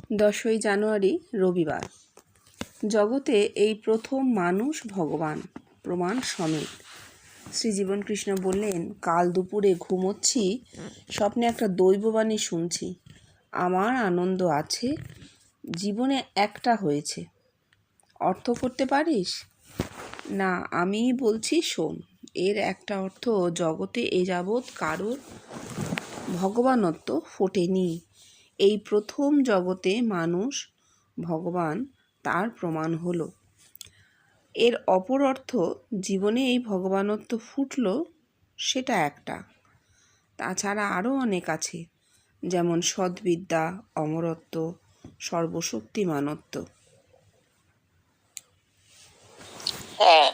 10ই জানুয়ারি রবিবার। জগতে এই প্রথম মানুষ ভগবান, প্রমাণ সমেত। শ্রীজীবন কৃষ্ণ বললেন, কাল দুপুরে ঘুমোচ্ছি, স্বপ্নে একটা দৈববাণী শুনছি। আমার আনন্দ আছে, জীবনে একটা হয়েছে। অর্থ করতে পারিস? না, আমিই বলছি শোন। এর একটা অর্থ, জগতে এ যাবৎ কারোর ভগবানত্ব ফোটেনি। এই প্রথম জগতে মানুষ ভগবান, তার প্রমাণ হলো। এর অপর অর্থ, জীবনে এই ভগবানত্ব ফুটল, সেটা একটা। তাছাড়া আরও অনেক আছে, যেমন সদ্বিদ্যা, অমরত্ব, সর্বশক্তিমানত্ব। হ্যাঁ,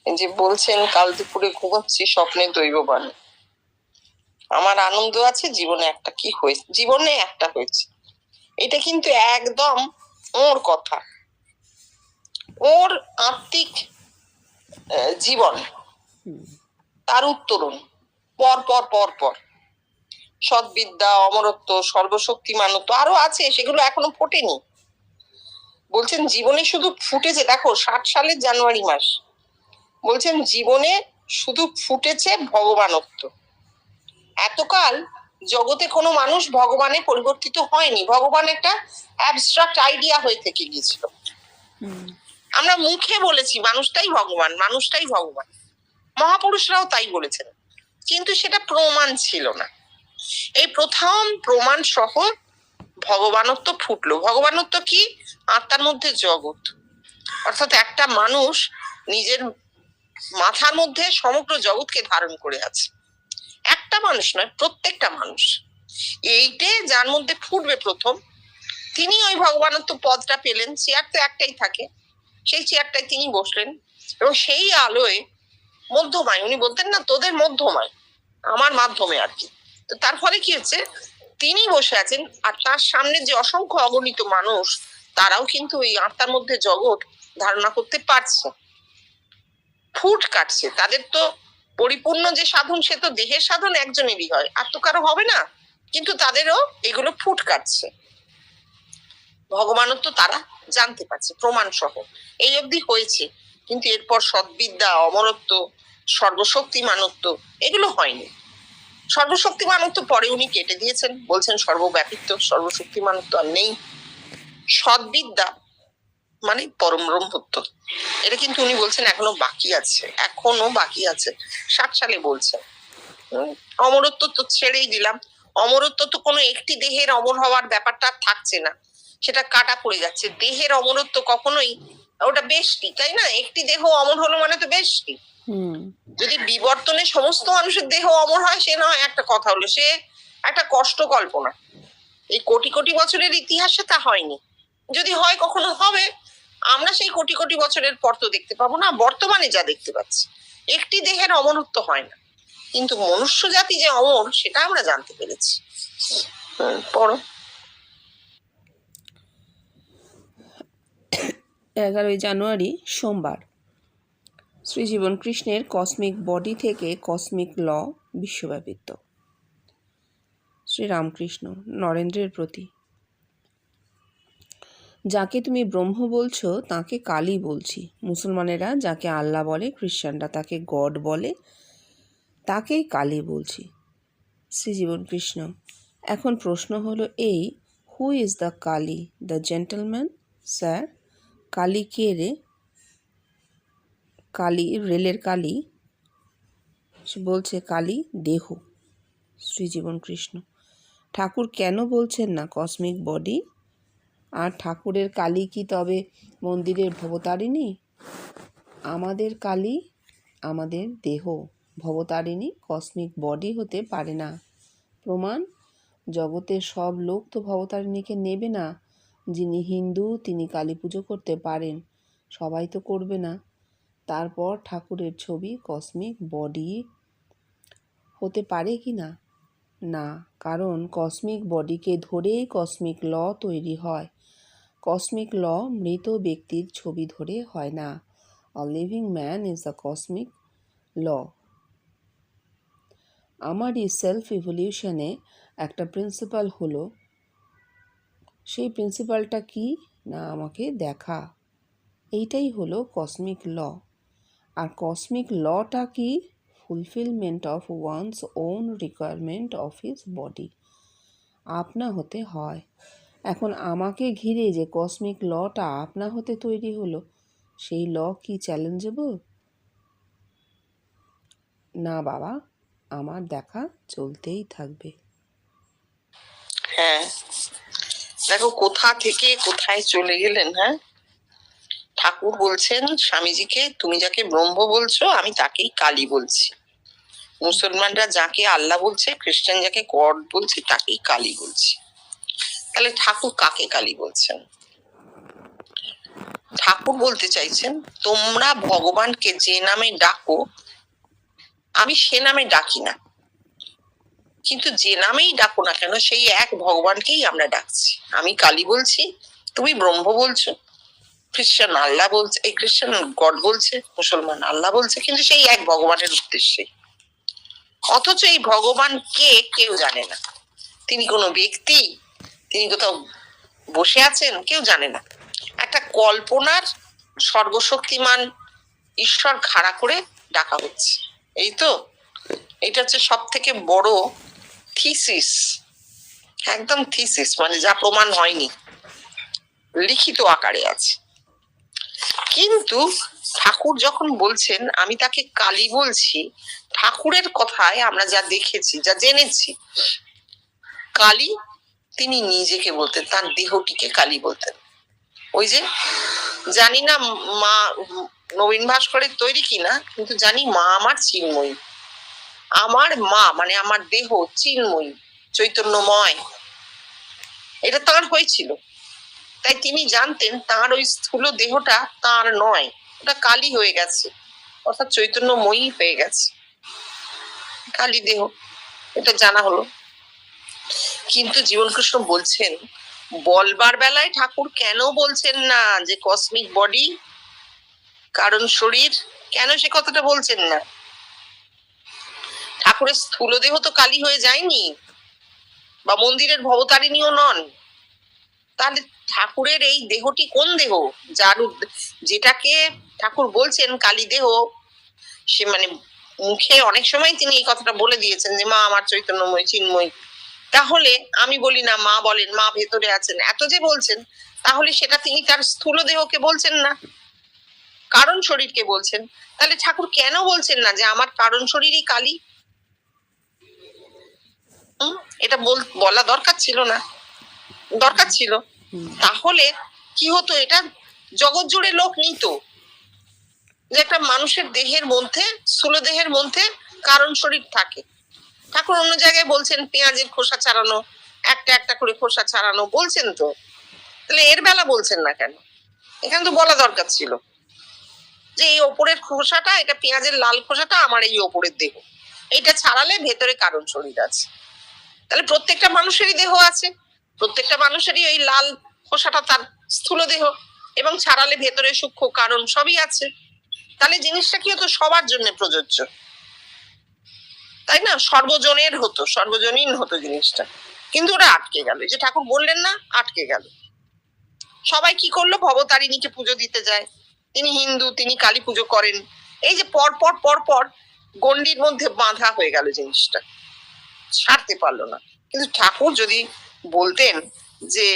যে বলছেন কাল দুপুরে ঘুমাচ্ছি, স্বপ্নে দৈববাণী। আমার আনন্দ আছে, জীবনে একটা কি হয়েছে, জীবনে একটা হয়েছে। এটা কিন্তু একদম ওর কথা, ওর আত্মিক জীবন, তার উত্তরণ। পর পর পর পর সদ্বিদ্যা, অমরত্ব, সর্বশক্তিমানত্ব আরো আছে, সেগুলো এখনো ফোটেনি। বলছেন জীবনে শুধু ফুটেছে, দেখো 60 সালের জানুয়ারি মাস, বলছেন জীবনে শুধু ফুটেছে ভগবানত্ব। এতকাল জগতে কোনো মানুষ ভগবানে পরিবর্তিত হয়নি, ভগবান একটা অ্যাবস্ট্রাক্ট আইডিয়া হয়ে থেকে গিয়েছিল। আমরা মুখে বলেছি মানুষটাই ভগবান, মানুষটাই ভগবান, মহাপুরুষরাও তাই বলেছেন, কিন্তু সেটা প্রমাণ ছিল না। এই প্রথম প্রমাণ সহ ভগবানত্ব ফুটলো। ভগবানত্ব কি? আত্মার মধ্যে জগৎ, অর্থাৎ একটা মানুষ নিজের মাথার মধ্যে সমগ্র জগৎকে ধারণ করে আছে। একটা মানুষ নয়, প্রত্যেকটা মানুষ। এইটে যার মধ্যে ফুটবে প্রথম, তিনি ওই ভগবানত্ব পদটা পেলেন। চেয়ার তো একটাই থাকে, সেই চেয়ারটায় তিনি বসলেন, এবং সেই আলোয় মধ্যমায়, উনি বলতেন না তোদের মধ্যমায়, আমার মাধ্যমে আর কি। তো তার ফলে কি হচ্ছে, তিনি বসে আছেন, আর তার সামনে যে অসংখ্য অগণিত মানুষ, তারাও কিন্তু ওই আত্মার মধ্যে জগৎ ধারণা করতে পারছে, ফুট কাটছে। তাদের তো পরিপূর্ণ যে সাধন, সে তো দেহের সাধন একজনেরই হয়, আর তো কারো হবে না, কিন্তু তাদেরও এগুলো ফুট কাটছে। ভগবানত্ব তারা জানতে পারছে প্রমাণ সহ। এই অবধি হয়েছে, কিন্তু এরপর সদ্বিদ্যা, অমরত্ব, সর্বশক্তিমানত্ব এগুলো হয়নি। সর্বশক্তিমানত্ব পরে উনি কেটে দিয়েছেন, বলছেন সর্বব্যাপিত্ব, সর্বশক্তিমানত্ব আর নেই। সদ্বিদ্যা মানে পরম ব্রহ্মত্ব, এটা কিন্তু উনি বলছেন এখনো বাকি আছে, এখনো বাকি আছে। 60 সালে বলছেন। অমরত্ব তো ছেড়েই দিলাম, অমরত্ব তো কোনো একটি দেহের অমর হওয়ার ব্যাপারটা থাকছে না, সেটা কাটা পড়ে যাচ্ছে। দেহের অমরত্ব কখনোই, ওটা বেশটি, তাই না? একটি দেহ অমর হলো মানে তো বেশটি। যদি বিবর্তনে সমস্ত মানুষের দেহ অমর হয়, সে না হয় একটা কথা হলো, সে একটা কষ্ট কল্পনা। এই কোটি কোটি বছরের ইতিহাসে তা হয়নি, যদি হয় কখনো হবে। আমরা সেই কোটি কোটি বছরের পর তো দেখতে পাবো না, বর্তমানে যা দেখতে পাচ্ছি। একটি দেহের অমরত্ব হয় না, কিন্তু মনুষ্য জাতি যে অমর, সেটা আমরা জানতে পেরেছি। পড়ো। 11ই জানুয়ারি সোমবার। শ্রীজীবন কৃষ্ণের কসমিক বডি থেকে কসমিক ল বিশ্বব্যাপিত্ব। শ্রীরামকৃষ্ণ নরেন্দ্রের প্রতি, যাকে তুমি ব্রহ্ম বলছো তাকে কালী বলছি। মুসলমানেরা যাকে আল্লাহ বলে, খ্রিস্টানরা তাকে গড বলে, তাকেই কালী বলছি। শ্রীজীবন কৃষ্ণ, এখন প্রশ্ন হলো এই, who is the Kali, the gentleman? Sir, Kali কে রে? কালী রেলের কালী? সে বলছে কালী দেহ। শ্রীজীবন কৃষ্ণ, ঠাকুর কেন বলছেন না কসমিক বডি? আর ঠাকুরের কালী কি তবে মন্দিরের ভবতারিণী? আমাদের কালী আমাদের দেহ, ভবতারিণী কসমিক বডি হতে পারে না। প্রমাণ, জগতের সব লোক তো ভবতারিণীকে নেবে না। যিনি হিন্দু তিনি কালী পুজো করতে পারেন, সবাই তো করবে না। তারপর ঠাকুরের ছবি কসমিক বডি হতে পারে কি না? না, কারণ কসমিক বডিকে ধরেই কসমিক ল তৈরি হয়। কসমিক ল মৃত ব্যক্তির ছবি ধরে হয় না। A living man is the cosmic law. আমারই সেলফ ইভলিউশনে একটা প্রিন্সিপাল হলো সেই প্রিন্সিপালটা কি না আমাকে দেখা। এইটাই হলো কসমিক ল। আর কসমিক লটা কি? Fulfilment of one's own requirement of his body. আপনা হতে হয়। এখন আমাকে ঘিরে যে কসমিক লটা আপনা হতে তৈরি হলো, সেই ল কি চ্যালেঞ্জেবল? না বাবা, আমার দেখা চলতেই থাকবে। হ্যাঁ, দেখো কোথা থেকে কোথায় চলে গেলেন। হ্যাঁ, ঠাকুর বলছেন স্বামীজিকে, তুমি যাকে ব্রহ্ম বলছো আমি তাকেই কালী বলছি। মুসলমানরা যাকে আল্লাহ বলছে, খ্রিস্টান যাকে গড বলছে তাকেই কালী বলছি। তাহলে ঠাকুর কাকে কালী বলছেন? ঠাকুর বলতে চাইছেন তোমরা ভগবানকে যে নামে ডাকো আমি সে নামে ডাকি না, কিন্তু যে নামেই ডাকো না কেন সেই এক ভগবানকেই আমরা ডাকছি। আমি কালী বলছি, তুমি ব্রহ্ম বলছো, খ্রিস্টান আল্লাহ বলছে, এই খ্রিস্টান গড বলছে, মুসলমান আল্লাহ বলছে, কিন্তু সেই এক ভগবানের উদ্দেশ্যে। অথচ এই ভগবান কে কেউ জানে না। তিনি কোনো ব্যক্তি, তিনি কোথাও বসে আছেন, কেউ জানে না। একটা কল্পনার সর্বশক্তিমান ঈশ্বর খাড়া করে ডাকা হচ্ছে, এই তো। এটা হচ্ছে সব থেকে বড় থিসিস, একদম থিসিস, মানে যা প্রমাণ হয়নি, লিখিত আকারে আছে। কিন্তু ঠাকুর যখন বলছেন আমি তাকে কালী বলছি, ঠাকুরের কথায় আমরা যা দেখেছি, যা জেনেছি, কালী তিনি নিজেকে বলতেন, তার দেহটিকে কালী বলতেন। ওই যে জানি না মা নবীন ভাস্করের তৈরি কিনা, কিন্তু জানি মা আমার চিন্ময়ী। আমার মা মানে আমার দেহ চিন্ময়ী, চৈতন্যময়, এটা তার হয়েছিল। তাই তিনি জানতেন তার ওই স্থূল দেহটা তার নয়, ওটা কালী হয়ে গেছে, অর্থাৎ চৈতন্যময়ী হয়ে গেছে, কালী দেহ, এটা জানা হলো। কিন্তু জীবনকৃষ্ণ বলছেন বলবার বেলায় ঠাকুর কেন বলছেন না যে কসমিক বডি, কারণ শরীর, কেন সে কথাটা বলছেন না? ঠাকুরের স্থূল দেহ তো কালী হয়ে যায়নি, বা মন্দিরের ভবতারিণীও নন। তাহলে ঠাকুরের এই দেহটি কোন দেহ? যার যেটাকে ঠাকুর বলছেন কালী দেহ, সে মানে মুখে অনেক সময় তিনি এই কথাটা বলে দিয়েছেন যে মা আমার চৈতন্যময় চিন্ময়। তাহলে আমি বলি না, মা বলেন, মা ভেতরে আছেন, এত যে বলছেন, তাহলে সেটা তিনি তার স্থূল দেহকে বলছেন না, কারণ শরীরকে বলছেন। তাহলে ঠাকুর কেন বলছেন না যে আমার কারণ শরীরই কালী? এটা বলা দরকার ছিল না? দরকার ছিল। তাহলে কি হতো, এটা জগৎ জুড়ে লোক নিত যে একটা মানুষের দেহের মধ্যে, স্থূল দেহের মধ্যে কারণ শরীর থাকে। ঠাকুর অন্য জায়গায় বলছেন পেঁয়াজের খোসা ছাড়ানো, একটা একটা করে খোসা ছাড়ানো বলছেন তো, তাহলে এর বেলা বলছেন না কেন? এখানে তো বলা দরকার ছিল যে এই ওপরের খোসাটা, এটা পেঁয়াজের লাল খোসাটা আমার এই ওপরের দেহ, এইটা ছাড়ালে ভেতরে কারণ শরীর আছে। তাহলে প্রত্যেকটা মানুষেরই দেহ আছে, প্রত্যেকটা মানুষেরই ওই লাল খোসাটা তার স্থূল দেহ, এবং ছাড়ালে ভেতরে সূক্ষ্ম কারণ সবই আছে। তাহলে জিনিসটা কি হতো, সবার জন্য প্রযোজ্য, তাই না? সর্বজনের হতো, সর্বজনীন হতো জিনিসটা। কিন্তু ওটা আটকে গেল, যে ঠাকুর বললেন না, আটকে গেল। সবাই কি করলো, ভবতারিণীকে পুজো দিতে যায়, তিনি হিন্দু, তিনি কালী পুজো করেন। এই যে পর পর পর পর গণ্ডির মধ্যে বাঁধা হয়ে গেল জিনিসটা, ছাড়তে পারলো না। কিন্তু ঠাকুর যদি বলতেন যে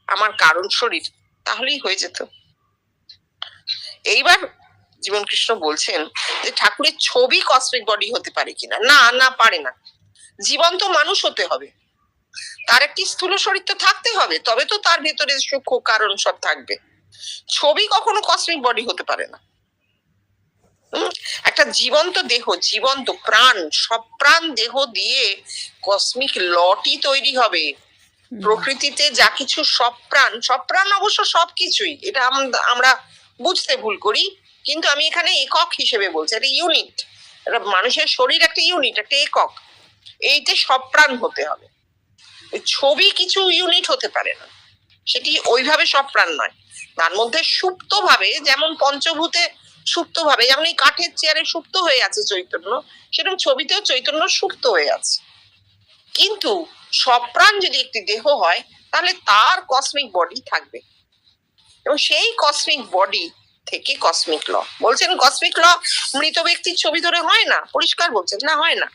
আমার কারণ শরীর, তাহলেই হয়ে যেত। এইবার জীবনকৃষ্ণ বলছেন যে ঠাকুরের ছবি কসমিক বডি হতে পারে কিনা। না, না পারে না। জীবন্ত মানুষ হতে হবে, তার একটি স্থূল শরীর তো থাকতে হবে, তবে তো তার ভেতরে সূক্ষ্ম কারণ সব থাকবে। ছবি কখনো কসমিক বডি হতে পারে না। একটা জীবন্ত দেহ, জীবন্ত প্রাণ, সব প্রাণ দেহ দিয়ে কসমিক লটি তৈরি হবে। প্রকৃতিতে যা কিছু সব প্রাণ অবশ্য সবকিছুই, এটা আমরা বুঝতে ভুল করি, কিন্তু আমি এখানে একক হিসেবে বলছি, এটা ইউনিট। এটা মানুষের শরীর একটা ইউনিট, একটা একক, এইতে সব প্রাণ হতে হবে। ছবি কিছু ইউনিট হতে পারে না, সেটি ওইভাবে সব প্রাণ নয়। তার মধ্যে সুপ্ত ভাবে, যেমন পঞ্চভূতে সুপ্ত ভাবে, যেমন এই কাঠের চেয়ারে সুপ্ত হয়ে আছে চৈতন্য, সেরকম ছবিতেও চৈতন্য সুপ্ত হয়ে আছে। কিন্তু সব প্রাণ যদি একটি দেহ হয়, তাহলে তার কসমিক বডি থাকবে, এবং সেই কসমিক বডি থেকে কসমিক ল। বলছেন কসমিক ল মৃত ব্যক্তির ছবি ধরে হয় না, পরিষ্কার বলছেন, না হয় না।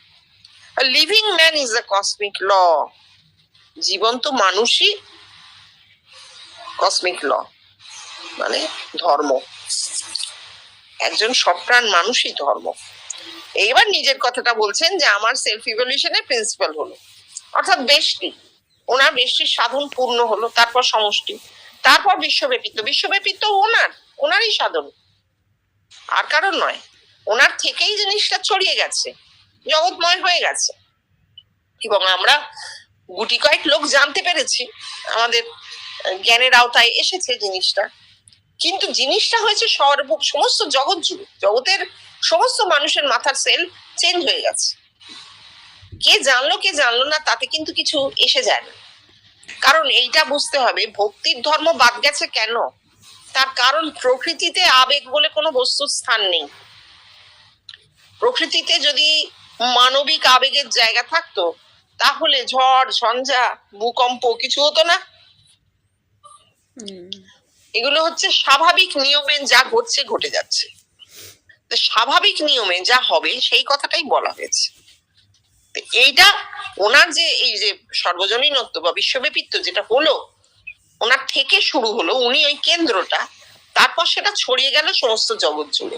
Living man is the cosmic law. জীবন্ত মানুষই কসমিক ল, মানে ধর্ম। একজন সপ্রাণ মানুষই ধর্ম। এইবার নিজের কথাটা বলছেন যে আমার সেলফ ইভলিউশনের প্রিন্সিপাল হলো, অর্থাৎ বেষ্টি। ওনার বেষ্টির সাধন পূর্ণ হলো, তারপর সমষ্টি, তারপর বিশ্বব্যাপিত্ব। বিশ্বব্যাপিত্ব ওনারই সাধন, আর কারণ নয়। ওনার থেকেই জিনিসটা ছড়িয়ে গেছে, জগৎময় হয়ে গেছে, এবং আমরা গুটি কয়েক লোক জানতে পেরেছি, আমাদের জ্ঞানের আওতায় এসেছে জিনিসটা। কিন্তু জিনিসটা হয়েছে সমস্ত জগৎ জুড়ে, জগতের সমস্ত মানুষের মাথার সেল চেঞ্জ হয়ে গেছে। কে জানলো না তাতে কিন্তু কিছু এসে যায় না। কারণ এইটা বুঝতে হবে, ভক্তির ধর্ম বাদ গেছে কেন? তার কারণ প্রকৃতিতে আবেগ বলে কোনো বস্তুর স্থান নেই। প্রকৃতিতে যদি মানবিক আবেগের জায়গা থাকতো, তাহলে ঝড় ঝঞ্ঝা ভূকম্প কিছু হতো না। এগুলো হচ্ছে স্বাভাবিক নিয়মে যা ঘটছে, ঘটে যাচ্ছে। স্বাভাবিক নিয়মে যা হবে সেই কথাটাই বলা হয়েছে। এইটা ওনার যে এই যে সর্বজনীনত্ব বা বিশ্বব্যাপিত্ব যেটা হলো, ওনার থেকে শুরু হলো, উনি ওই কেন্দ্রটা, তারপর সেটা ছড়িয়ে গেল সমস্ত জগৎ জুড়ে,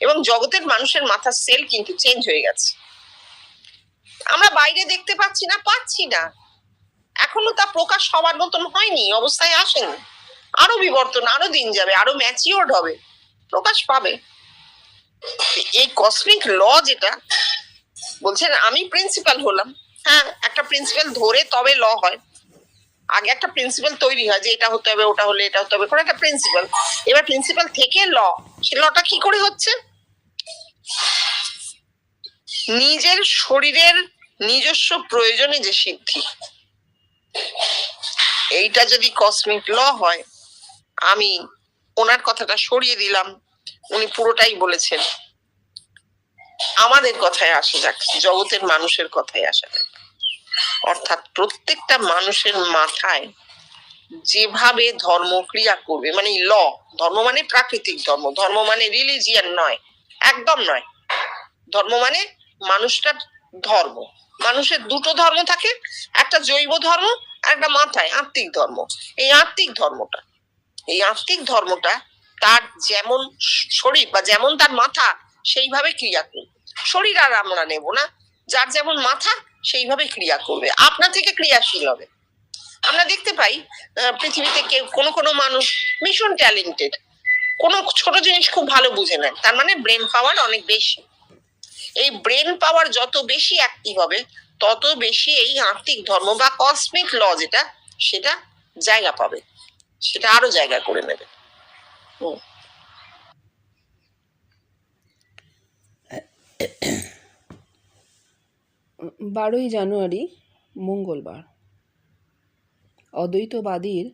এবং জগতের মানুষের মাথার সেল কিন্তু চেঞ্জ হয়ে গেছে। আমরা বাইরে দেখতে পাচ্ছি না, এখনো তা প্রকাশ হওয়ার মতন হয়নি, অবস্থায় আসেনি। আরো বিবর্তন, আরো দিন যাবে, আরো ম্যাচিওর্ড হবে, প্রকাশ পাবে। এই কসমিক ল যেটা বলছেন, আমি প্রিন্সিপাল হলাম। হ্যাঁ, একটা প্রিন্সিপাল ধরে তবে ল হয়। আগে একটা প্রিন্সিপাল তৈরি হয় যে এটা হতে হবে, ওটা হলে এটা হতে হবে, কোনো একটা প্রিন্সিপাল। এবার প্রিন্সিপাল থেকে ল, সে লটা কি করে হচ্ছে? নিজের শরীরের নিজস্ব প্রয়োজনে যে সিদ্ধি, এইটা যদি কসমিক ল হয়, আমি ওনার কথাটা সরিয়ে দিলাম, উনি পুরোটাই বলেছেন। আমাদের কথায় আসা যাক, জগতের মানুষের কথায় আসা যাক। অর্থাৎ প্রত্যেকটা মানুষের মাথায় যেভাবে ধর্ম ক্রিয়া করবে, মানে ল, ধর্ম মানে প্রাকৃতিক ধর্ম, ধর্ম মানে রিলিজিয়ান নয়, একদম নয়। ধর্ম মানে মানুষটার ধর্ম। মানুষের দুটো ধর্ম থাকে, একটা জৈব ধর্ম আর একটা মাথায় আত্মিক ধর্ম। এই আত্মিক ধর্মটা তার যেমন শরীর বা যেমন তার মাথা, সেইভাবে ক্রিয়া করবে। শরীর আর আমরা নেব না, যার যেমন মাথা সেইভাবে ক্রিয়া করবে, আপনা থেকে ক্রিয়াশীল হবে। আমরা দেখতে পাই পৃথিবীতে কেউ কোনো মানুষ ভীষণ ট্যালেন্টেড, কোনো ছোট জিনিস খুব ভালো বুঝে নেয়, তার মানে ব্রেন পাওয়ার অনেক বেশি। এই ব্রেন পাওয়ার যত বেশি অ্যাক্টিভ হবে, তত বেশি এই আত্মিক ধর্ম বা কসমিক ল যেটা, সেটা জায়গা পাবে, সেটা আরো জায়গা করে নেবে। 12ই জানুয়ারি, মঙ্গলবার। অদ্বৈতবাদীর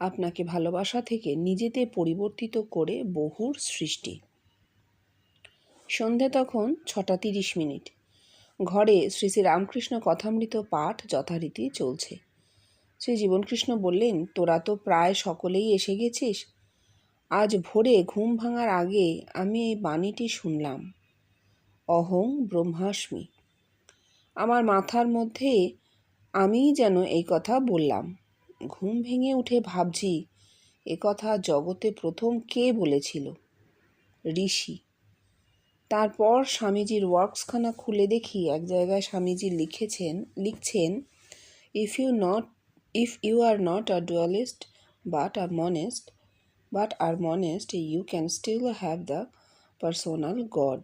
আপনাকে ভালোবাসা থেকে নিজেতে পরিবর্তিত করে বহুর সৃষ্টি। সন্ধে তখন 6:30। ঘরে শ্রী শ্রী রামকৃষ্ণ কথামৃত পাঠ যথারীতি চলছে। শ্রী জীবনকৃষ্ণ বললেন, তোরা তো প্রায় সকলেই এসে গেছিস। আজ ভোরে ঘুম ভাঙার আগে আমি এই বাণীটি শুনলাম, অহং ব্রহ্মাস্মি। আমার মাথার মধ্যে আমিই যেন এই কথা বললাম। ঘুম ভেঙে উঠে ভাবছি, এ কথা জগতে প্রথম কে বলেছিল? ঋষি। তারপর স্বামীজির ওয়ার্কসখানা খুলে দেখি এক জায়গায় স্বামীজি লিখছেন, if you are not a dualist but are monist, you can still have the personal God.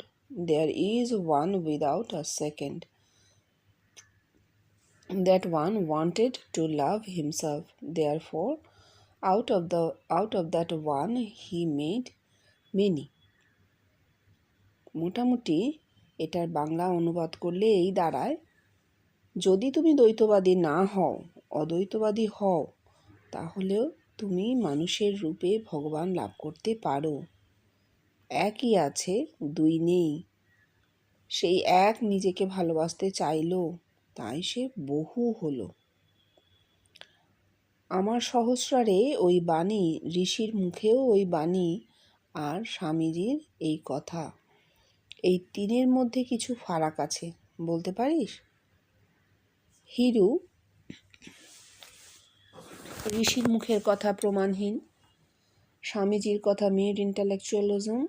There is one without a second. That one wanted to love himself. Therefore, out of that one he made many. মোটামুটি এটার বাংলা অনুবাদ করলে এই দাঁড়ায়, যদি তুমি দ্বৈতবাদী না হও, অদ্বৈতবাদী হও, তাহলেও তুমি মানুষের রূপে ভগবান লাভ করতে পারো। একই আছে, দুই নেই। সেই এক নিজেকে ভালোবাসতে চাইল, তাই সে বহু হলো। আমার সহস্রারে ওই বাণী, ঋষির মুখেও ওই বাণী, আর স্বামীজির এই কথা, এই তিনের মধ্যে কিছু ফারাক আছে, বলতে পারিস? হিরু, ঋষির মুখের কথা প্রমাণহীন, স্বামীজির কথা মিড ইন্টালেকচুয়ালিজম,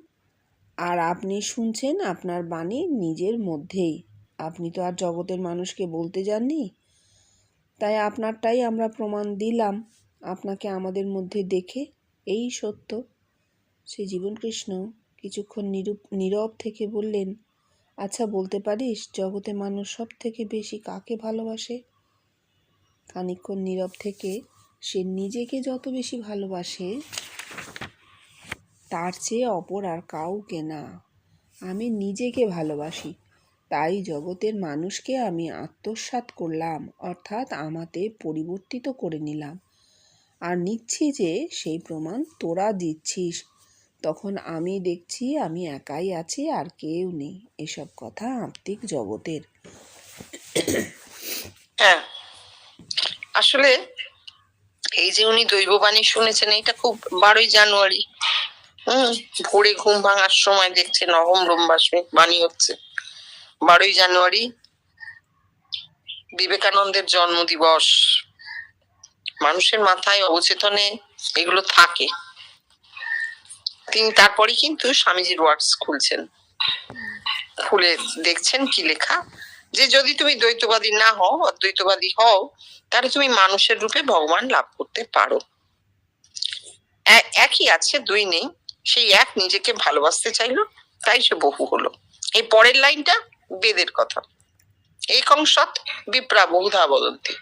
আর আপনি শুনছেন আপনার বাণী নিজের মধ্যেই। আপনি তো আর জগতের মানুষকে বলতে যাননি, তাই আপনারটাই আমরা প্রমাণ দিলাম আপনাকে আমাদের মধ্যে দেখে। এই সত্য। শ্রী জীবনকৃষ্ণ কিছুক্ষণ নীরব থেকে বললেন, আচ্ছা বলতে পারিস জগতে মানুষ সব থেকে বেশি কাকে ভালোবাসে? খানিকক্ষণ নীরব থেকে সে নিজেকে যত বেশি ভালোবাসে তার চেয়ে অপর আর কাউকে না। আমি নিজেকে ভালোবাসি, তাই জগতের মানুষকে আমি আত্মসাৎ করলাম, অর্থাৎ আমাতে পরিবর্তিত করে নিলাম। আর নিচ্ছি যে সেই প্রমাণ তোরা দিচ্ছিস, তখন আমি দেখছি আমি একাই আছি আর কেউ নেই। এসব কথা আত্মিক জগতের। হ্যাঁ, আসলে এই যে উনি দৈববাণী শুনেছেন, এটা খুব 12ই জানুয়ারি, ভোরে ঘুম ভাঙার সময় দেখছেন অহম ব্রহ্মাস্মি বাণী হচ্ছে। 12ই জানুয়ারি বিবেকানন্দের জন্মদিবস। মানুষের মাথায় অবচেতনে এগুলো থাকে। তিনি তারপরে কিন্তু স্বামীজির ওয়ার্ডস খুলছেন, খুলে দেখছেন কি লেখা, যে যদি তুমি দ্বৈতবাদী না হও, অদ্বৈতবাদী হও, তাহলে তুমি মানুষের রূপে ভগবান লাভ করতে পারো। একই আছে, দুই নেই। সেই এক নিজেকে ভালোবাসতে চাইলো, তাই সে বহু হলো। এই পরের লাইনটা বেদের কথা। একং সৎ বিপ্রা বহুধা বদন্তি।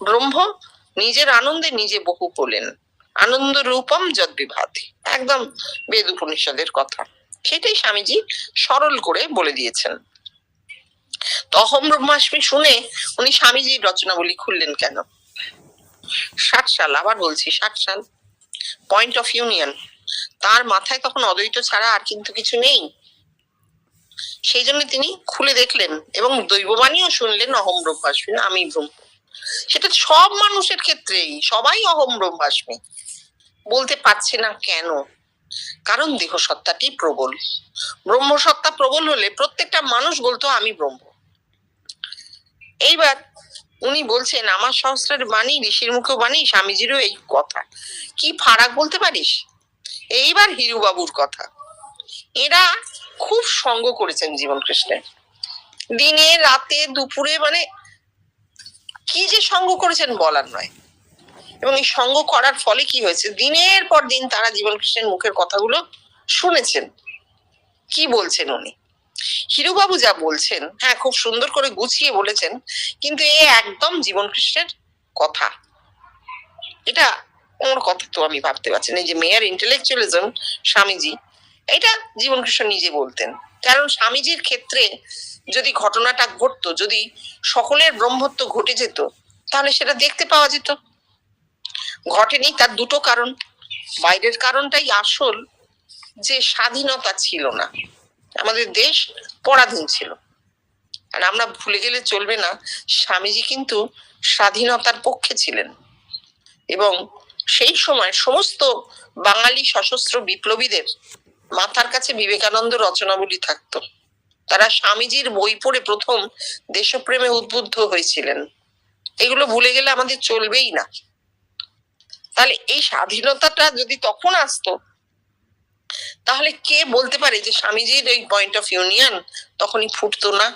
ব্রহ্ম নিজের আনন্দে নিজে বহু হলেন, আনন্দ রূপম যদ বিভাতি। একদম বেদ উপনিষদের কথা, সেটাই স্বামীজি সরল করে বলে দিয়েছেন। তো অহম ব্রহ্মাস্মি শুনে উনি স্বামীজির রচনাবলী খুললেন কেন? 60 সাল, আবার বলছি 60 সাল, পয়েন্ট অফ ইউনিয়ন। তার মাথায় তখন অদ্বৈত ছাড়া আর কিন্তু কিছু নেই। সেই জন্য তিনি খুলে দেখলেন এবং দৈববাণীও শুনলেন, অহম ব্রহ্মাস্মি, আমি ব্রহ্ম। সেটা সব মানুষের ক্ষেত্রেই, সবাই অহম ব্রহ্মাস্মি বলতে পারছে না কেন? কারণ দেহ সত্তাটি প্রবল। ব্রহ্ম সত্তা প্রবল হলে প্রত্যেকটা মানুষ বলতো আমি ব্রহ্ম। এইবার উনি বলছেন আমার সহস্রের বাণী, ঋষির মুখেও বাণী, স্বামীজিরও এই কথা। কি ফারাক বলতে পারিস? এইবার হিরুবাবুর কথা। এরা খুব সঙ্গ করেছেন জীবন কৃষ্ণের, দিনে রাতে দুপুরে, মানে কি যে সঙ্গ করেছেন বলার নয়। এবং এই সঙ্গ করার ফলে কি হয়েছে, দিনের পর দিন তারা জীবন কৃষ্ণের মুখের কথাগুলো শুনেছেন। কি বলছেন উনি? হিরুবাবু যা বলছেন, হ্যাঁ খুব সুন্দর করে গুছিয়ে বলেছেন, কিন্তু এ একদম জীবন কৃষ্ণের কথা। এটা ওর কথা তো আমি ভাবতে পারছি না। যে মেয়ার ইন্টেলেকচুয়ালিজম স্বামীজি, এটা জীবন কৃষ্ণ নিজে বলতেন। কারণ স্বামীজির ক্ষেত্রে যদি ঘটনাটা ঘটতো, যদি সকলের ব্রহ্মত্ব ঘটে যেত, তাহলে সেটা দেখতে পাওয়া যেত। ঘটেনি, তার দুটো কারণ। বাইরের কারণটাই আসল, যে স্বাধীনতা ছিল না, আমাদের দেশ পরাধীন ছিল। আর আমরা ভুলে গেলে চলবে না, স্বামীজি কিন্তু স্বাধীনতার পক্ষে ছিলেন। এবং সেই সময় সমস্ত বাঙালি সশস্ত্র বিপ্লবীদের মাথার কাছে বিবেকানন্দ রচনাবলী থাকতো। তারা স্বামীজির বই পড়ে প্রথম দেশপ্রেমে উদ্বুদ্ধ হয়েছিলেন। এগুলো ভুলে গেলে আমাদের চলবেই না। তাহলে এই স্বাধীনতাটা যদি তখন আসতো, তাহলে কে বলতে পারে যে স্বামীজির এই পয়েন্ট অফ ইউনিয়ন তখনই ফুটতো না?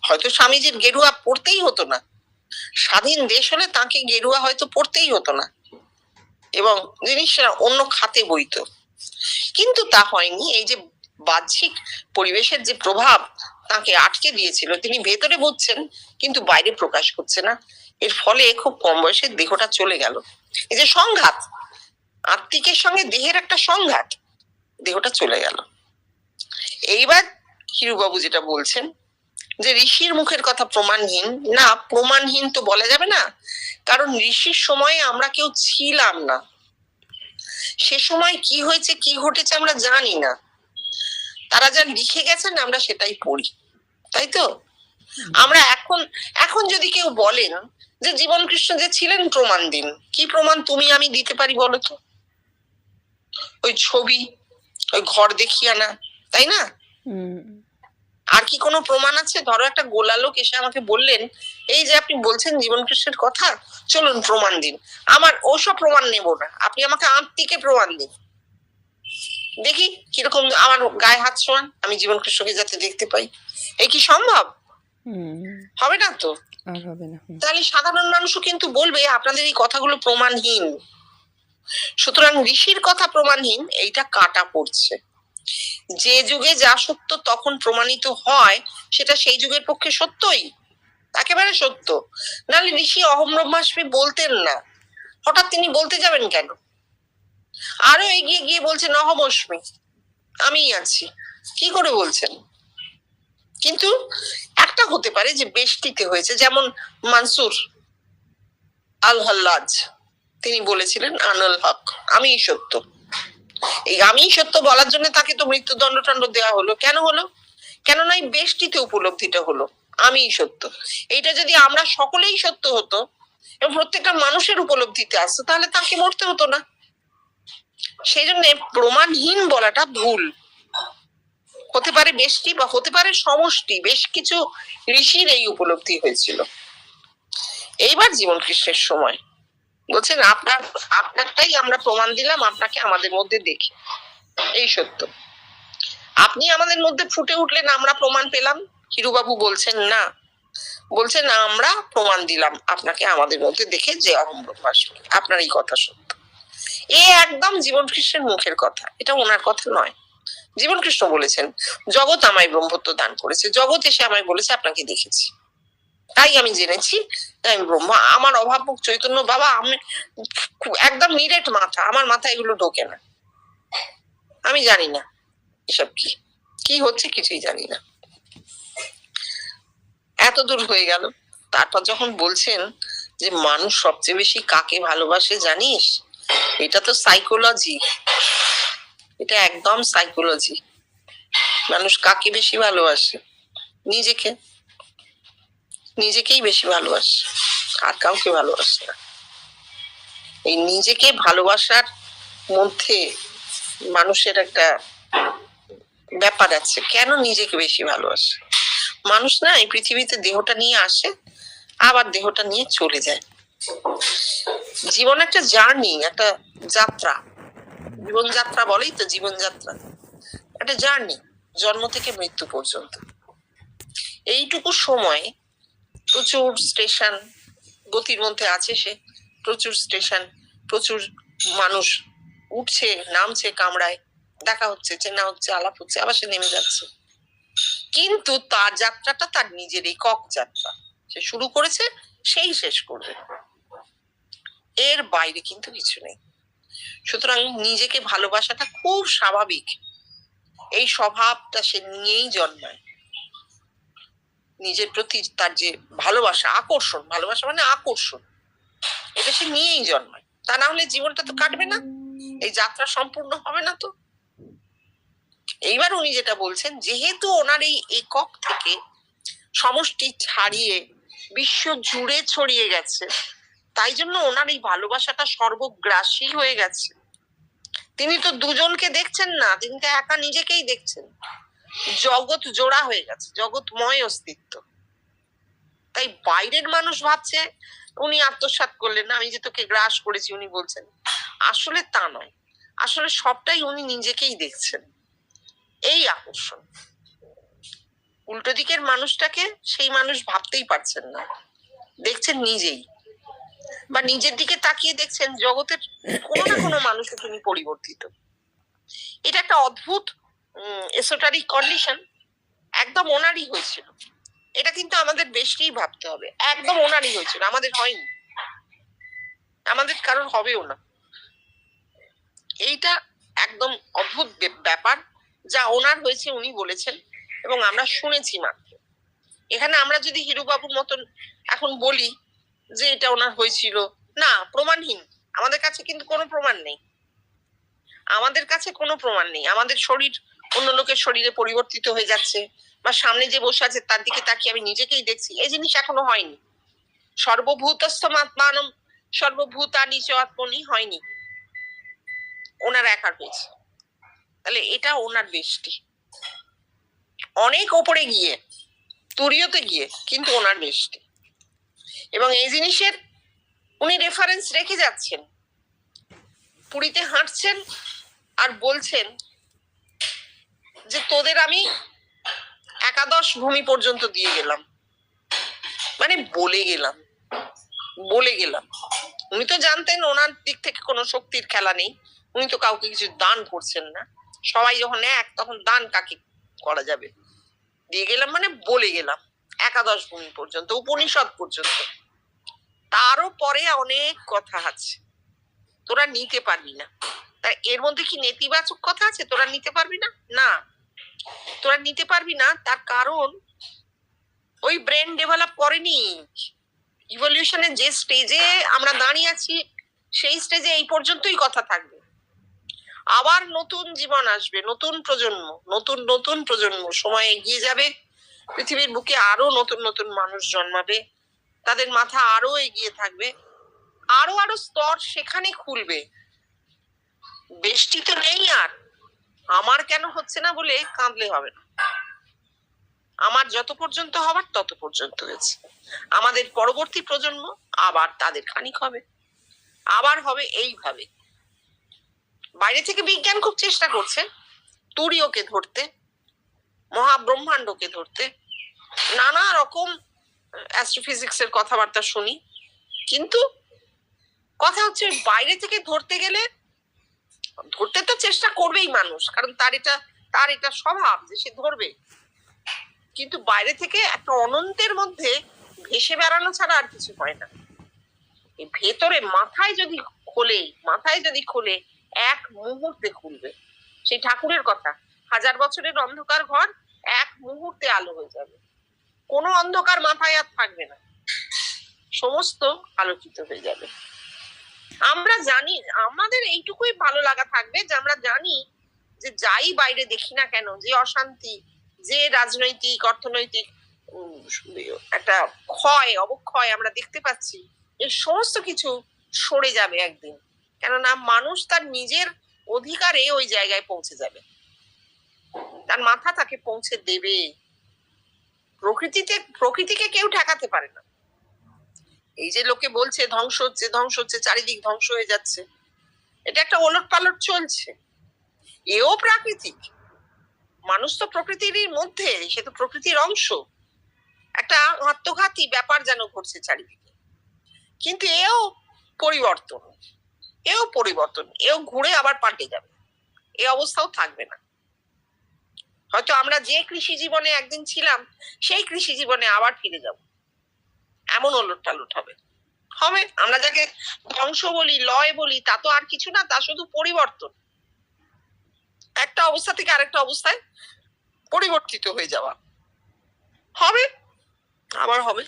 হয়তো স্বামীজির গেরুয়া পড়তেই হতো না। স্বাধীন দেশ হলে তাকে গেরুয়া হয়তো পড়তেই হতো না, এবং জিনিসটা অন্য খাতে বইতো। কিন্তু তা হয়নি। এই যে বাহ্যিক পরিবেশের যে প্রভাব তাকে আটকে দিয়েছিল, তিনি ভেতরে বুঝছেন কিন্তু বাইরে প্রকাশ করছে না। এর ফলে খুব কম বয়সে দেহটা চলে গেল। এই যে সংঘাত, আত্মিকের সঙ্গে দেহের একটা সংঘাত, দেহটা চলে গেল। এইবার হিরুবাবু যেটা বলছেন, যে ঋষির মুখের কথা প্রমাণহীন, না প্রমাণহীন তো বলা যাবে না, কারণ ঋষির সময়ে আমরা কেউ ছিলাম না। সে সময় কি হয়েছে কি ঘটেছে আমরা জানি না। তারা যা লিখে গেছেন আমরা সেটাই পড়ি, তাই তো? আমরা এখন যদি কেউ বলেন যে জীবন কৃষ্ণ যে ছিলেন প্রমাণ দিন। কি প্রমাণ তুমি আমি দিতে পারি বলো তো? ওই ছবি, ওই ঘর দেখিয়ে আনা, তাই না? আর কি কোনো প্রমাণ আছে? ধরো একটা গোলা লোক এসে আমাকে বললেন, এই যে আপনি বলছেন জীবন কৃষ্ণের কথা, চলুন প্রমাণ দিন। আমার ওসব প্রমাণ নেব না, আপনি আমাকে আত্মিকে প্রমাণ দিন, দেখি কিরকম আমার গায়ে হাত ছোঁয়ান, আমি জীবন কৃষ্ণকে যাতে দেখতে পাই। এই কি সম্ভব? হবে না তো। আর হবে না। তাহলে সাধারণ মানুষও কিন্তু বলবে আপনাদের এই কথাগুলো প্রমাণহীন। সুতরাং ঋষির কথা প্রমাণহীন, এইটা কাটা পড়ছে। যে যুগে যা সত্য তখন প্রমাণিত হয়, সেটা সেই যুগের পক্ষে সত্যই, একেবারে সত্য। নাহলে ঋষি অহম ব্রহ্মাস্মি বলতেন না, হঠাৎ তিনি বলতে যাবেন কেন? আরো এগিয়ে গিয়ে বলছেন অহমস্মি, আমিই আছি, কি করে বলছেন? কিন্তু একটা হতে পারে যে বেষ্টিতে হয়েছে, যেমন মানসুর আল হাল্লাজ, তিনি বলেছিলেন আনাল হক, আমি সত্য। এই আমি সত্য বলার জন্য তাকে তো মৃত্যুদণ্ড টণ্ড দেওয়া হলো। কেন হলো? কেননা এই বেষ্টিতে উপলব্ধিটা হলো আমি সত্য। এইটা যদি আমরা সকলেই সত্য হতো এবং প্রত্যেকটা মানুষের উপলব্ধিতে আসতো, তাহলে তাকে মরতে হতো না। সেই জন্য প্রমাণহীন বলাটা ভুল। হতে পারে বেষ্টি বা হতে পারে সমষ্টি, বেশ কিছু ঋষির এই উপলব্ধি হয়েছিল। এইবার জীবন কৃষ্ণের সময় বলছেন আপনারটাই আমরা প্রমাণ দিলাম, আপনাকে আমাদের মধ্যে দেখি, এই সত্য। আপনি আমাদের মধ্যে ফুটে উঠলেন, আমরা প্রমাণ পেলাম। হিরুবাবু বলছেন না, বলছেন আমরা প্রমাণ দিলাম আপনাকে আমাদের মধ্যে দেখে যে অহম ব্রহ্মাস্মি, আপনার এই কথা সত্য। এ একদম জীবন কৃষ্ণের মুখের কথা, এটা ওনার কথা নয়। জীবন কৃষ্ণ বলেছেন জগৎ আমায় ব্রহ্মত্ব দান করেছে, জগৎ এসে আমায় বলেছে আপনাকে দেখেছি, তাই আমি জেনেছি আমি ব্রহ্মা। আমার অভাবমুখ চৈতন্য বাবা, আমি একদম নিরেট মাথা, আমার মাথায় এগুলো ঢোকে না, আমি জানি না এসব কি কি হচ্ছে, কিছুই জানি না। এত দূর হয়ে গেল, তারপর যখন বলছেন যে মানুষ সবচেয়ে বেশি কাকে ভালোবাসে জানিস, এটা তো সাইকোলজি, এটা একদম সাইকোলজি। মানুষ কাকে বেশি ভালোবাসে? নিজেকে, নিজেকেই বেশি ভালোবাসে, আর কাউকে ভালোবাসে না। এই নিজেকে ভালোবাসার মধ্যে মানুষের একটা ব্যাপার আছে। কেন নিজেকে বেশি ভালোবাসে? মানুষ না এই পৃথিবীতে দেহটা নিয়ে আসে, আবার দেহটা নিয়ে চলে যায়। জীবন একটা জার্নি, একটা যাত্রা, জীবনযাত্রা বলেই তো জীবনযাত্রা, একটা জার্নি, জন্ম থেকে মৃত্যু পর্যন্ত। এইটুকু সময় প্রচুর স্টেশন, গতির মধ্যে আছে সে, প্রচুর স্টেশন, প্রচুর মানুষ উঠছে নামছে, কামড়ায়, দেখা হচ্ছে, চেনা হচ্ছে, আলাপ হচ্ছে, আবার সে নেমে যাচ্ছে। কিন্তু তার যাত্রাটা তার নিজের একক যাত্রা, সে শুরু করেছে, সেই শেষ করবে, এর বাইরে কিন্তু কিছু নেই। সুতরাং নিজেকে ভালোবাসাটা খুব স্বাভাবিক, এই স্বভাবটা সে নিয়েই জন্মায়। নিজের প্রতি তার যে ভালোবাসা, আকর্ষণ, ভালোবাসা মানে আকর্ষণ, এটা সে নিয়েই জন্মায়। তা না হলে জীবনটা তো কাটবে না, এই যাত্রা সম্পূর্ণ হবে না। তো এইবার উনি যেটা বলছেন, যেহেতু ওনার এই একক থেকে সমষ্টি ছাড়িয়ে বিশ্ব জুড়ে ছড়িয়ে গেছে, তাই জন্য ওনার এই ভালোবাসাটা সর্বগ্রাসী হয়ে গেছে। তিনি তো দুজনকে দেখছেন না, তিনি তো একা নিজেকেই দেখছেন। জগৎ জোড়া হয়ে গেছে, জগৎময় অস্তিত্ব। তাই বাইরের মানুষ ভাবছে উনি আত্মসাৎ করলেন, আমি যে তোকে গ্রাস করেছি, উনি বলছেন। আসলে তা নয়, আসলে সবটাই উনি নিজেকেই দেখছেন, এই আকর্ষণ। উল্টো দিকের মানুষটাকে সেই মানুষ ভাবতেই পারছেন না, দেখছেন নিজেই, বা নিজের দিকে তাকিয়ে দেখছেন জগতের কোনো না কোনো মানুষে তিনি পরিবর্তিত। এটা একটা অদ্ভুত এসোটারিক কন্ডিশন, একদম ওনারই হয়েছিল। এটা কিন্তু আমাদের বেশিই ভাবতে হবে, একদম ওনারই হয়েছিল, আমাদের হয়নি, আমাদের কারোর হবেও না। এইটা একদম অদ্ভুত ব্যাপার, যা ওনার হয়েছে উনি বলেছেন এবং আমরা শুনেছি মাত্র। এখানে আমরা যদি হিরুবাবুর মতন এখন বলি যে এটা ওনার হয়েছিল, না, প্রমাণহীন। আমাদের কাছে কিন্তু কোনো প্রমাণ নেই, আমাদের কাছে কোনো প্রমাণ নেই। আমাদের শরীর অন্য লোকের শরীরে পরিবর্তিত হয়ে যাচ্ছে, বা সামনে যে বসে আছে তার দিকে তাকিয়ে আমি নিজেকেই দেখছি, এই জিনিস এখনো হয়নি। সর্বভূতস্থমাত্মানম সর্বভূতানি চ আত্মনি হয়নি, ওনার একার হয়েছে। তাহলে এটা ওনার বেষ্টি, অনেক ওপরে গিয়ে, তুরীয়তে গিয়ে, কিন্তু ওনার বেষ্টি। এবং এই জিনিসের উনি রেফারেন্স রেখে যাচ্ছেন। পুরীতে হাঁটছেন আর বলছেন যে তোদের আমি একাদশ ভূমি পর্যন্ত দিয়ে গেলাম, মানে বলে গেলাম। উনি তো জানতেন ওনার দিক থেকে কোনো শক্তির খেলা নেই, উনি তো কাউকে কিছু দান করছেন না। সবাই যখন এক, তখন দান কাকে করা যাবে? দিয়ে গেলাম মানে বলে গেলাম, একাদশ ভূমি পর্যন্ত, উপনিষদ পর্যন্ত। তারও পরে অনেক কথা আছে, তোরা নিতে পারবি না। তাই এর মধ্যে কি নেতিবাচক কথা আছে? তোরা নিতে পারবি না? না, তোরা নিতে পারবি না। তার কারণ ওই ব্রেন ডেভেলপ করেনি। ইভলিউশনের যে স্টেজে আমরা দাঁড়িয়ে আছি, সেই স্টেজে এই পর্যন্তই কথা থাকবে। আবার নতুন জীবন আসবে, নতুন প্রজন্ম, সময় এগিয়ে যাবে, পৃথিবীর বুকে আরো নতুন মানুষ জন্মাবে, তাদের মাথা আরো এগিয়ে থাকবে, আরো স্তর সেখানে খুলবে। বেষ্টি তো নেই আর। আমার কেন হচ্ছে না বলে কাঁদলে হবে না। আমার যত পর্যন্ত হবার তত পর্যন্ত হয়েছে। আমাদের পরবর্তী প্রজন্ম আবার তাদের খানিক হবে, আবার হবে। এইভাবে বাইরে থেকে বিজ্ঞান খুব চেষ্টা করছে তুরীয়কে ধরতে, মহাব্রহ্মাণ্ডকে ধরতে, নানা রকম অ্যাস্ট্রোফিজিক্স এর কথাবার্তা শুনি। কিন্তু কথা হচ্ছে বাইরে থেকে ধরতে গেলে, ধরতে তো চেষ্টা করবেই মানুষ, কারণ তার এটা স্বভাব যে সে ধরবে। কিন্তু বাইরে থেকে একটা অনন্তের মধ্যে ভেসে বেড়ানো ছাড়া আর কিছু হয় না। এই ভেতরে মাথায় যদি খোলে এক মুহূর্তে খুলবে। সেই ঠাকুরের কথা, 1000 বছরের অন্ধকার ঘর এক মুহূর্তে আলো হয়ে যাবে। কোনো অন্ধকার মাথায় আর থাকবে না, সমস্ত আলোকিত হয়ে যাবে। আমরা জানি, আমাদের এইটুকুই ভালো লাগা থাকবে যে আমরা জানি যে যাই বাইরে দেখি না কেন, যে অশান্তি, যে রাজনৈতিক অর্থনৈতিক একটা অবক্ষয় আমরা দেখতে পাচ্ছি, এই সমস্ত কিছু সরে যাবে একদিন। কেননা মানুষ তার নিজের অধিকারে ওই জায়গায় পৌঁছে যাবে, তার মাথা তাকে পৌঁছে দেবে। প্রকৃতিকে কেউ ঠেকাতে পারে না। এই যে লোকে বলছে ধ্বংস হচ্ছে, চারিদিক ধ্বংস হয়ে যাচ্ছে, এটা একটা ওলটপালট চলছে। এও প্রাকৃতিক, মানুষ তো প্রকৃতির মধ্যে, সে তো প্রকৃতির অংশ। একটা আত্মঘাতী ব্যাপার যেন ঘটছে চারিদিকে, কিন্তু এও পরিবর্তন, এও ঘুরে আবার পাল্টে যাবে। এই অবস্থাও থাকবে না। হয়তো আমরা যে কৃষি জীবনে একদিন ছিলাম, সেই কৃষি জীবনে আবার ফিরে যাব, এমন ওলটপালট হবে। আমরা যাকে ধ্বংস বলি, লয় বলি, তা তো আর কিছু না, তা শুধু পরিবর্তন। একটা অবস্থা থেকে আরেকটা অবস্থায় পরিবর্তিত হয়ে যাওয়া আবার হবে।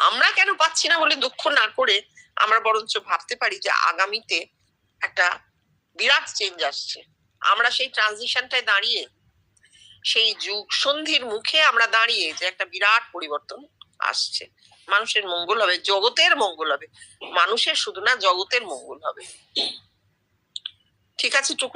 আমরা কেন পাচ্ছি না বলে দুঃখ না করে আমরা বরঞ্চ ভাবতে পারি যে আগামীতে একটা বিরাট চেঞ্জ আসছে। আমরা সেই ট্রানজিশনটায় দাঁড়িয়ে, সেই যুগ সন্ধির মুখে আমরা দাঁড়িয়ে, যে একটা বিরাট পরিবর্তন আসছে। মানুষের মঙ্গল হবে, জগতের মঙ্গল হবে, মানুষের শুধু না, জগতের মঙ্গল হবে। ঠিক আছে টুকু।